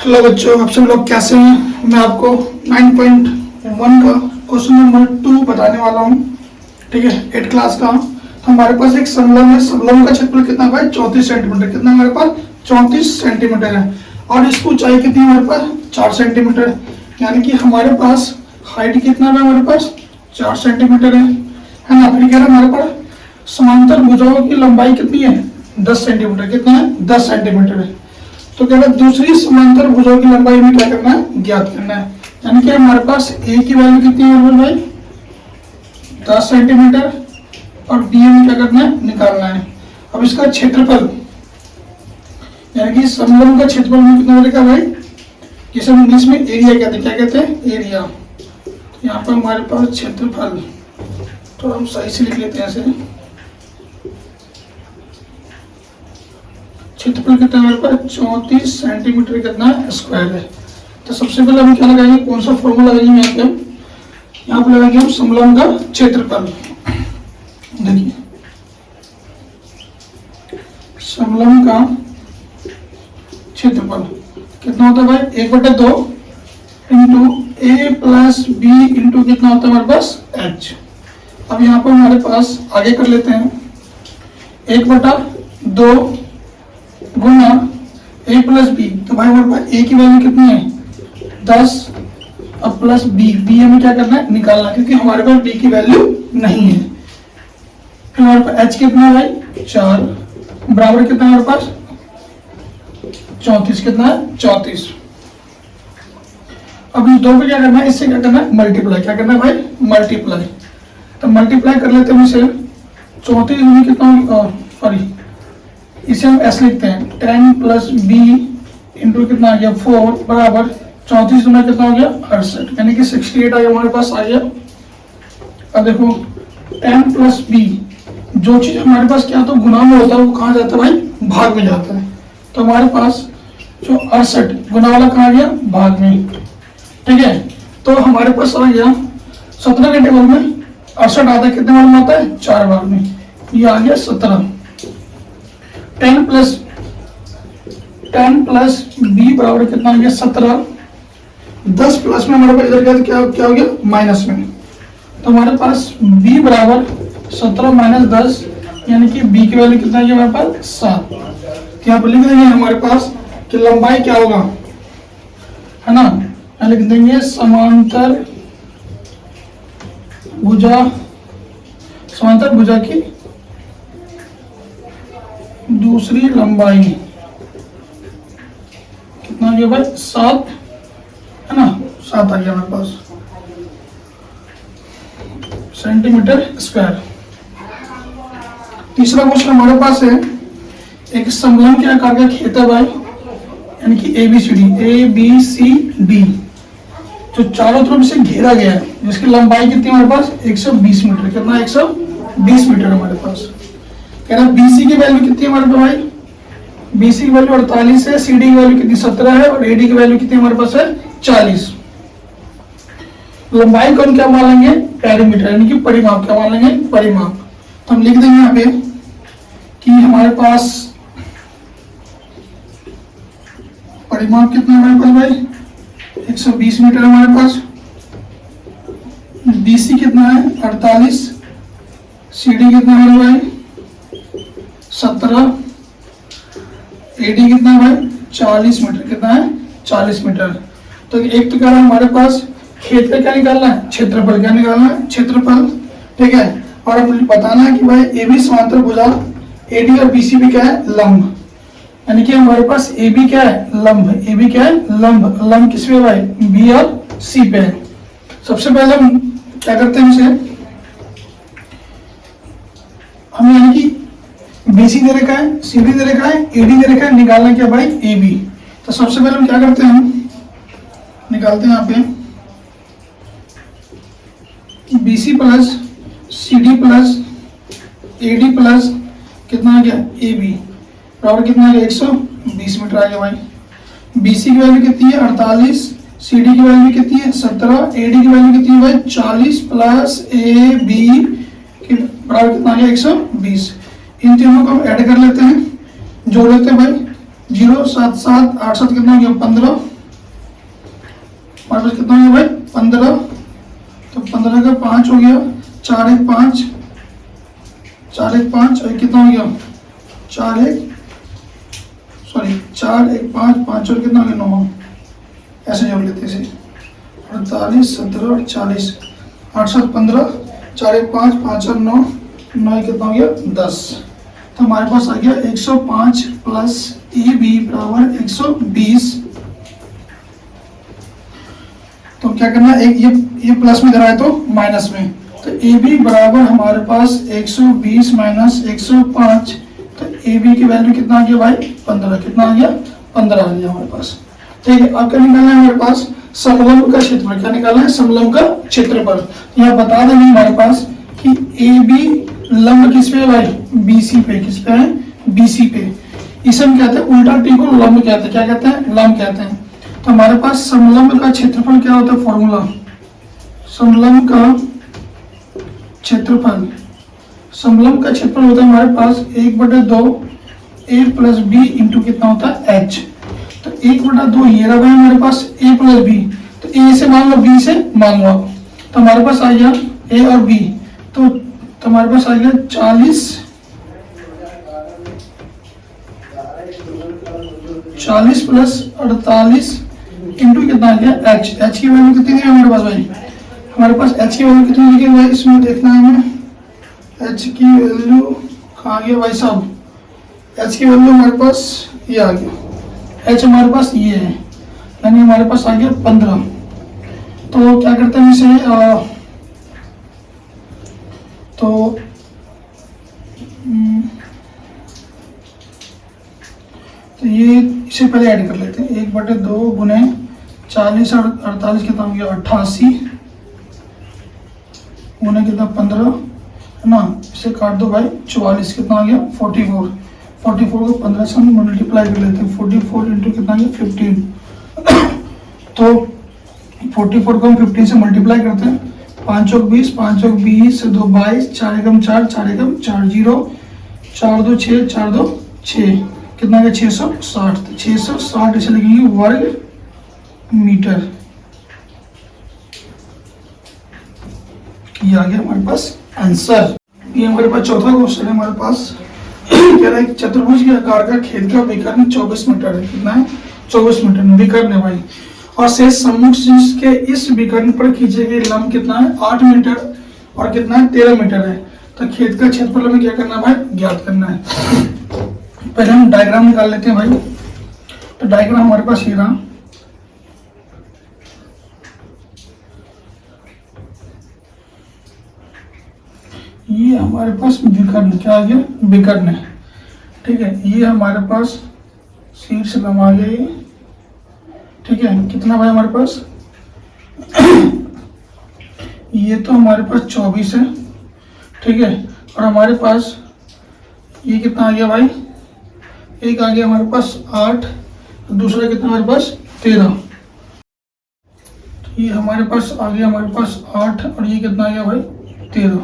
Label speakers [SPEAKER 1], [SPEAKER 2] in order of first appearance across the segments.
[SPEAKER 1] Hello बच्चों, आप सब लोग कैसे हैं। मैं आपको 9.1 का क्वेश्चन नंबर 2 बताने वाला हूँ। ठीक है, 8 क्लास का। तो हमारे पास एक समलंब है। समलंब का क्षेत्रफल कितना है भाई? 34 सेंटीमीटर। कितना हमारे पास? 34 सेंटीमीटर है। और इसकी ऊंचाई कितनी है हमारे पास? 4 सेंटीमीटर। यानी कि हमारे पास हाइट कितना है हमारे पास? 4 सेंटीमीटर है ना। फिर कह रहा है हमारे पास समांतर भुजाओं की लंबाई कितनी है? 10 सेंटीमीटर। कितना है? 10 सेंटीमीटर है। तो क्या है, दूसरी समांतर भुजाओं की लंबाई में क्या करना है? ज्ञात करना है। यानी कि हमारे पास ए की वैल्यू कितनी है भाई? 10 सेंटीमीटर। और बी में क्या करना है? निकालना है। अब इसका क्षेत्रफल, यानी कि समलंब का क्षेत्रफल में कितना मिलेगा भाई? जिसे हम इंग्लिश में एरिया कहते हैं। क्या कहते हैं? एरिया। तो यहाँ पर हमारे पास क्षेत्रफल, तो हम सही से लिख लेते हैं ऐसे। क्षेत्रफल कितना है हमारे पास? 34 सेंटीमीटर कितना स्क्वायर है। तो सबसे पहले हम क्या लगाएंगे? कौन सा फॉर्मूला लगाएंगे? यहाँ पे लगाएंगे हम समलंब का क्षेत्रफल। देखिए, समलंब का क्षेत्रफल कितना होता है भाई? 1/2 इंटू ए प्लस बी इंटू कितना होता है हमारे पास? एच। अब यहाँ पर हमारे पास आगे कर लेते हैं 1/2 गुना a प्लस बी। तो भाई हमारे पास a की वैल्यू कितनी है? 10। अब प्लस b हमें क्या करना है? निकालना, क्योंकि हमारे पास b की वैल्यू नहीं है। फिर हमारे पास h कितना है भाई? 4 बराबर कितना है हमारे पास? 34। कितना है? 34। अब इस दो पे क्या करना है? इससे क्या करना है? मल्टीप्लाई। क्या करना है भाई? मल्टीप्लाई। तो मल्टीप्लाई कर लेते हैं इसे। 34 में कितना? सॉरी, इसे हम ऐसे लिखते हैं 10 प्लस बी इंटू कितना आ गया? 4 बराबर 34 गुना कितना हो गया? 68। यानी कि 68 आ गया हमारे पास, आ गया। अब देखो 10 प्लस बी, जो चीज हमारे पास क्या तो गुना में होता है वो कहाँ जाता है भाई? भाग में जाता है। तो हमारे पास जो 68 गुना वाला कहाँ आ गया? भाग में। ठीक है, तो हमारे पास आ गया 17 के टेबल में 68 आता है। कितने बार में आता है? 4 बार में। ये आ गया 17। 10 प्लस बी बराबर कितना हो गया? 17। 10 प्लस में हमारे पास इधर गया तो क्या हो गया? माइनस में। तो हमारे पास b बराबर 17 माइनस 10, यानी कि b की वैल्यू कितना है हमारे पास? 7। यहाँ पर लिख देंगे हमारे पास कि लंबाई क्या होगा, है ना। यहाँ लिख देंगे समांतर भुजा की दूसरी लंबाई कितना आ गया भाई? 7, है ना। 7 आ गया हमारे पास सेंटीमीटर स्क्वायर। तीसरा क्वेश्चन हमारे पास है, एक समलंब के आकार का खेत है भाई, यानी कि ABCD जो चारों तरफ से घेरा गया है, जिसकी लंबाई कितनी है हमारे पास? 120 मीटर। कितना? 120 मीटर हमारे पास। कह रहा BC की वैल्यू कितनी है हमारे पास भाई? BC की वैल्यू 48 है, CD की वैल्यू कितनी? 17 है, और AD की वैल्यू कितनी हमारे पास है? 40। लंबाई को हम क्या मान लेंगे? पेरीमीटर, यानी कि परिमाप। क्या मान लेंगे? परिमाप। तो हम लिख देंगे यहाँ पे कि हमारे पास परिमाप कितना है हमारे पास भाई? 120 मीटर हमारे पास। BC कितना है? 48। CD कितना है भाई? 17। AD कितना है भाई? 40 मीटर। कितना है? 40 मीटर। तो एक तो क्या है हमारे पास खेत पे क्या निकालना है? क्षेत्रफल। क्या निकालना है? क्षेत्रफल। ठीक है, और अब बताना है कि भाई AB समांतर भुजा AD और BC भी क्या है? लंब। यानी कि हमारे पास AB क्या है? लंब। AB क्या है? लंब। लंब किस पे भाई? B और C पे है। सबसे पहले हम क्या करते हैं, इसे हम यानी कि BC दे रखा है, CD दे रखा है, AD दे रखा है, निकालना क्या भाई? AB। तो सबसे पहले हम क्या करते हैं? हम निकालते हैं यहाँ पे BC plus CD plus AD plus कितना आ गया? AB बराबर कितना आ गया? 120 मीटर आ गया भाई। BC की वैल्यू कितनी है? 48। CD की वैल्यू कितनी है? 17। AD की वैल्यू कितनी है भाई? 40 प्लस AB के बराबर कितना आ गया? 120। इन तीनों को हम ऐड कर लेते हैं, जोड़ लेते हैं भाई। 0 7 7 8 7 कितना हो गया? 15। हमारे पास कितना हो गया भाई 15, तो 15 का 5 हो गया, 4 1 5, 4 1 5 और कितना हो गया 4 1 5 5 और कितना हो गया 9, ऐसे जोड़ लेते हैं इसे 48 17 और 40, 8 7 15, 4 1 5 5 और 9, 9 कितना हो गया 10। तो हमारे पास आ गया 105 प्लस ए बी बराबर 120। तो क्या करना है, ये प्लस में इधर आए तो माइनस में, तो ए बी बराबर हमारे पास 120 माइनस 105, तो ए बी की वैल्यू कितना आ गया भाई 15, कितना आ गया 15 आ गया हमारे पास। ठीक है, अब क्या निकालना है हमारे पास समलंब का क्षेत्रफल, क्या निकालना है समलंब का क्षेत्रफल। यहाँ बता देंगे हमारे पास कि ए बी लंब किस पे है भाई BC पे, किस पे है BC पे, इसे हम कहते हैं उल्टा टी को लंब कहते हैं, क्या कहते हैं लंब कहते हैं। तो हमारे पास समलंब का क्षेत्रफल क्या होता है, फॉर्मूला समलंब का क्षेत्रफल, समलंब का क्षेत्रफल होता है हमारे पास 1/2 A प्लस बी इंटू कितना होता है H। तो 1/2 ये रहा भाई हमारे पास A प्लस बी, तो A से मान लो B से मान लो, तो हमारे पास आ गया A और B, तो हमारे पास आ गया 40 प्लस 48 इंटू कितना आ गया H की वैल्यू कितनी है हमारे पास भाई, हमारे पास H की वैल्यू कितनी लिखी है इसमें देखना है हमें, H की वैल्यू कहाँ गया भाई साहब, H की वैल्यू हमारे पास ये आ गया, H हमारे पास ये है, यानी हमारे पास आ गया 15। तो क्या करते हैं इसे तो ये इसे पहले ऐड कर लेते हैं, 1/2 गुने 40 और 48 कितना हो गया 88 गुने कितना 15 है ना, इसे काट दो भाई 44 कितना आ गया 44, 44 को 15 से हम मल्टीप्लाई कर लेते हैं, 44 इंटू कितना गया 15। तो 44 को हम 15 से मल्टीप्लाई करते हैं, 5 चौक 20, 5 चौक 20 2 22, 4 एकम 4, 4 एकम 4 0, 4 2 6, 4 2 6 कितना गया 660, 660 इसे लिखेंगे वर्ग मीटर। ये आ गया हमारे पास आंसर। ये हमारे पास चौथा क्वेश्चन है हमारे पास, कह रहा है चतुर्भुज के आकार का खेद का विकर्ण 24 मीटर है, कितना है 24 मीटर विकर्ण है भाई, और शेष सम्मुख शीर्ष के इस विकर्ण पर खींचे गए लंब कितना है 8 मीटर और कितना है 13 मीटर है। तो खेद का क्षेत्रफल हमें क्या करना है भाई ज्ञात करना है। पहले हम डायग्राम निकाल लेते हैं भाई, तो डायग्राम हमारे पास ये रहा, ये हमारे पास विकर्ण क्या आ गया विकर्ण है, ठीक है, ये हमारे पास शीर्ष लंब आ गया ये, ठीक है, कितना भाई हमारे पास ये तो हमारे पास 24 है, ठीक है, और हमारे पास ये कितना आ गया भाई, एक आ गया हमारे पास 8, दूसरा कितना हमारे पास 13, तो ये हमारे पास आ गया हमारे पास 8 और ये कितना आ गया भाई 13।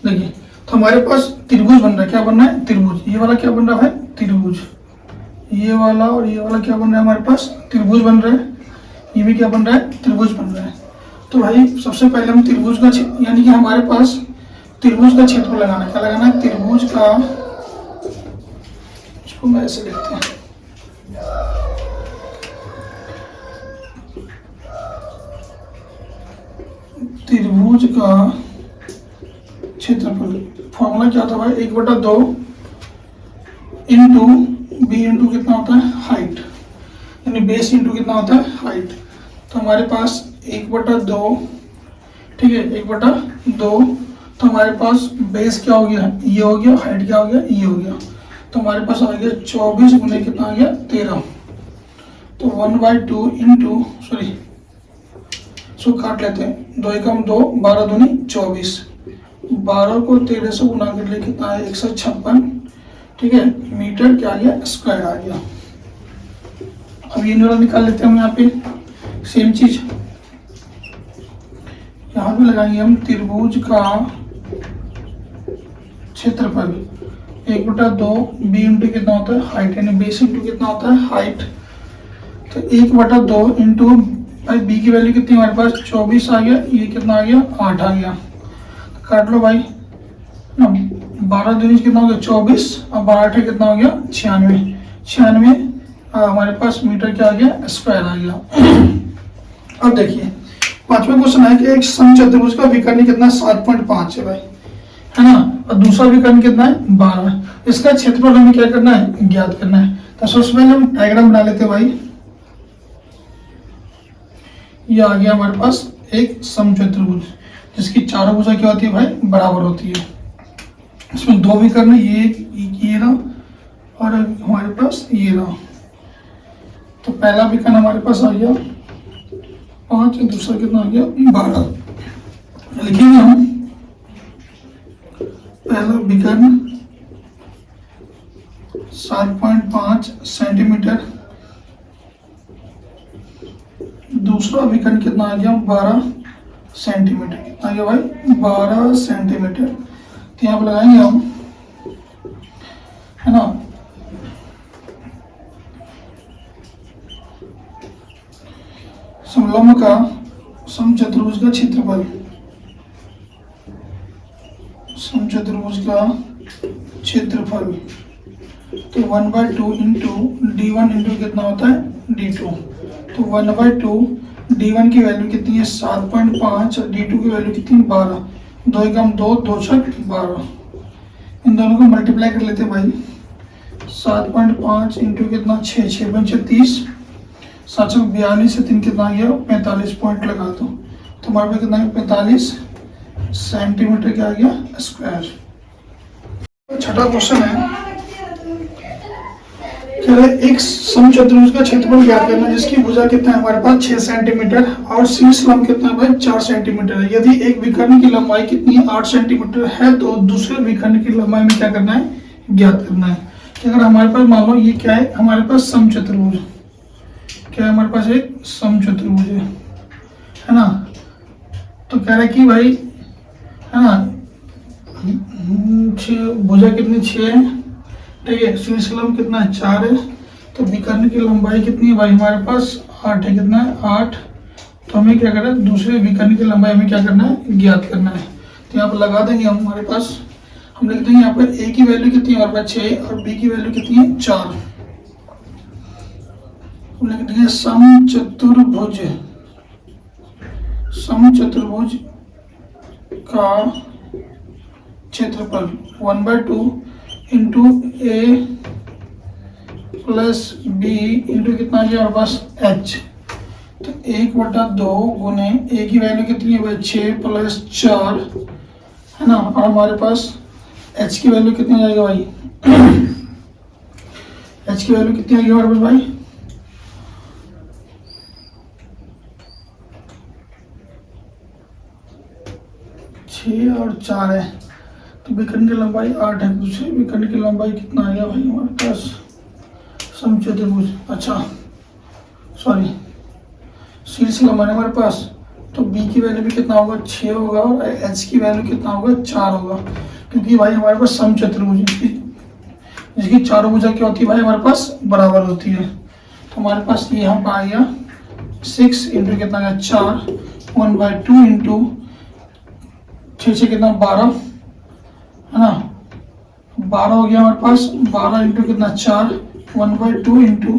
[SPEAKER 1] देखिए तो हमारे पास त्रिभुज बन रहा है, क्या बन रहा है त्रिभुज, ये वाला क्या बन रहा है त्रिभुज, ये वाला और ये वाला क्या बन रहा है हमारे पास त्रिभुज बन रहा है, ये भी क्या बन रहा है त्रिभुज बन रहा है। तो भाई सबसे पहले हम त्रिभुज का यानी कि हमारे पास त्रिभुज का क्षेत्रफल लगाना है, क्या लगाना है त्रिभुज का, इसको मैं ऐसे लिखते हैं त्रिभुज का क्षेत्रफल, फॉर्मूला क्या था भाई 1/2 इंटू बी इंटू कितना होता है हाइट, यानी बेस इंटू कितना होता है हाइट। तो हमारे पास 1/2, ठीक है 1/2, तो हमारे पास बेस क्या हो गया ये हो गया, हाइट क्या हो गया ये हो गया, तो हमारे पास आ गया 24 गुने कितना आ गया 13, तो 1/2 इंटू सो काट लेते हैं, 2 एकम 2, 12 दूनी 24, 12 को 13 से गुना कर ले कितना है 156, ठीक है, मीटर क्या आ गया स्क्वायर आ गया। अब ये वाला निकाल लेते हैं हम यहाँ पे, सेम चीज यहाँ पे लगाएंगे हम त्रिभुज का क्षेत्रफल 1/2 बी इंटू कितना होता है हाइट, यानी बेस इंटू कितना होता है हाइट, तो 1/2 इंटू भाई बी की वैल्यू कितनी हमारे पास 24 आ गया, ये कितना आ गया 8 आ गया। तो काट लो भाई ना, 12 दूनी कितना हो गया 24 और 12 8 कितना हो गया 96। 96 हमारे पास मीटर क्या आ गया स्क्वायर आ गया। अब देखिए पांचवा क्वेश्चन है कि एक समचतुर्भुज का विकर्ण कितना 7.5 है भाई, है ना, और दूसरा विकर्ण कितना है 12। इसका क्षेत्रफल हमें क्या करना है ज्ञात करना है। तो सबसे पहले हम डायग्राम बना लेते हैं भाई। ये आ गया हमारे पास एक समचतुर्भुज जिसकी चारों भुजा क्या होती है भाई बराबर होती है। इसमें दो विकर्ण ये रहा और हमारे पास ये रहा। तो पहला विकर्ण हमारे पास आ गया 5, दूसरा कितना आ गया 12। लिखेंगे हम पहला विकर्ण 7.5 सेंटीमीटर, दूसरा विकर्ण कितना आ गया 12 सेंटीमीटर। कितना आ गया भाई 12 सेंटीमीटर। तो यहाँ पर लगाएंगे हम, है ना, समलंब का समचतुर्भुज का क्षेत्रफल, समचतुर्भुज का क्षेत्रफल तो 1/2 इंटू D1 इंटू कितना होता है D2। तो 1/2 D1 की वैल्यू कितनी है 7.5 और D2 की वैल्यू कितनी 12। 2 एकम 2, 2 छक 12। इन दोनों को मल्टीप्लाई कर लेते हैं भाई। 7.5 इंटू कितना 6, 6 पंचे 30, 7 छक 42 से 3 कितना आ गया 45 पॉइंट लगा दो। तो हमारे पास कितना 45 सेंटीमीटर क्या आ गया स्क्वायर। छठा क्वेश्चन है एक समचतुर्भुज का क्षेत्रफल ज्ञात करना जिसकी भुजा कितना है हमारे पास 6 सेंटीमीटर और शीर्ष लंब कितना है भाई 4 सेंटीमीटर है। यदि एक विकर्ण की लंबाई कितनी है 8 सेंटीमीटर है तो दूसरे विकर्ण की लंबाई में क्या करना है ज्ञात करना है। अगर हमारे पास मान लो ये क्या है हमारे पास समचतुर्भुज, क्या है हमारे पास एक समचतुर्भुज है ना। तो कह रहा है कि भाई है ना भुजा कितनी 6 है, ठीक है, शीर्ष लंब कितना है 4 है। तो विकर्ण की लंबाई कितनी है भाई हमारे पास 8 है। कितना है 8। तो हमें क्या करना है दूसरे विकर्ण की लंबाई हमें क्या करना है ज्ञात करना है। तो यहाँ पर लगा देंगे हम, हमारे पास हम लिख देंगे यहाँ पर ए की वैल्यू कितनी है हमारे पास 6 और बी की वैल्यू कितनी है 4। हम लिख देंगे समचतुर्भुज, समचतुर्भुज का क्षेत्रफल 1/2 इंटू ए प्लस बी इंटू कितना आ गया हमारे पास एच। तो 1/2 गुने ए की वैल्यू कितनी है भाई 6 प्लस 4 है ना, और हमारे पास एच की वैल्यू कितनी आएगा भाई एच की वैल्यू कितनी आएगी हमारे पास भाई 6 और 4 है। तो विकर्ण की लंबाई 8 है, दूसरे विकर्ण की लंबाई कितना आ गया भाई हमारे पास समचतुर्भुज, अच्छा सॉरी शीर्ष लंबाई हमारे पास। तो बी की वैल्यू भी कितना होगा 6 होगा और एच की वैल्यू कितना होगा 4 होगा, क्योंकि भाई हमारे पास समचतुर्भुज जिसकी चारों भुजा क्या होती है भाई हमारे पास बराबर होती है। तो हमारे पास ये यहाँ पर आ गया 6 इंटू कितना गया 4, 1/2 इंटू 6 कितना 12 है ना, 12 हो गया हमारे पास। 12 इंटू कितना 4, 1/2 इंटू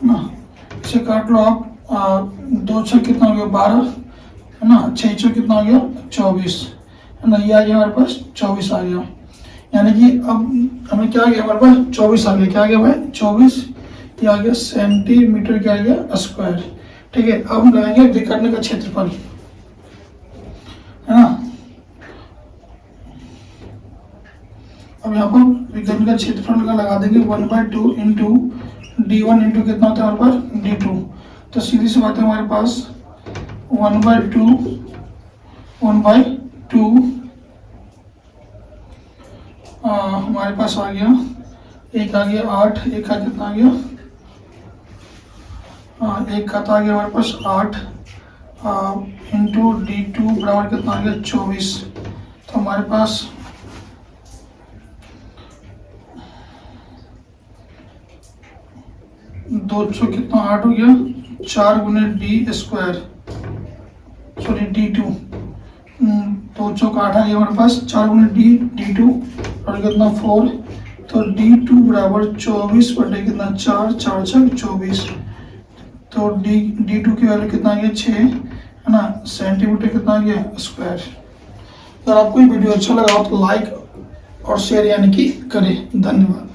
[SPEAKER 1] ना, इसे काट लो आप 2 6 कितना हो गया 12 है ना, 6 6 कितना हो गया 24 है ना, ये आ गया हमारे पास 24 आ गया। यानी कि अब हमें क्या आ गया हमारे पास 24 आ गया, क्या आ गया भाई 24, ये आ गया सेंटीमीटर क्या आ गया स्क्वायर। ठीक है, अब हम लगाएंगे विकर्ण का क्षेत्रफल है ना। अब यहाँ पर विकर्ण का क्षेत्रफल का लगा देंगे 1/2 इंटू D1 इंटू कितना होता है हमारे पास D2। तो सीधी सी बात है हमारे पास 1/2 हमारे पास आ गया, एक आ गया 8, एक का कितना आ गया एक का तो आ गया हमारे पास 8 इंटू D2 बराबर कितना आ गया 24। तो हमारे पास दो सौ कितना 8 हो गया, 4 गुने डी स्क्वायर, सॉरी D2, 2 चौक 8 आ गया हमारे पास, 4 गुने D2 और कितना 4, तो D2 बराबर 24 बटे कितना 4, 4 छक 24, तो D2 की वैल्यू कितना आ गया 6 है ना, सेंटीमीटर कितना आ गया स्क्वायर। अगर आपको ये वीडियो अच्छा लगा हो तो लाइक और शेयर यानी कि करें। धन्यवाद।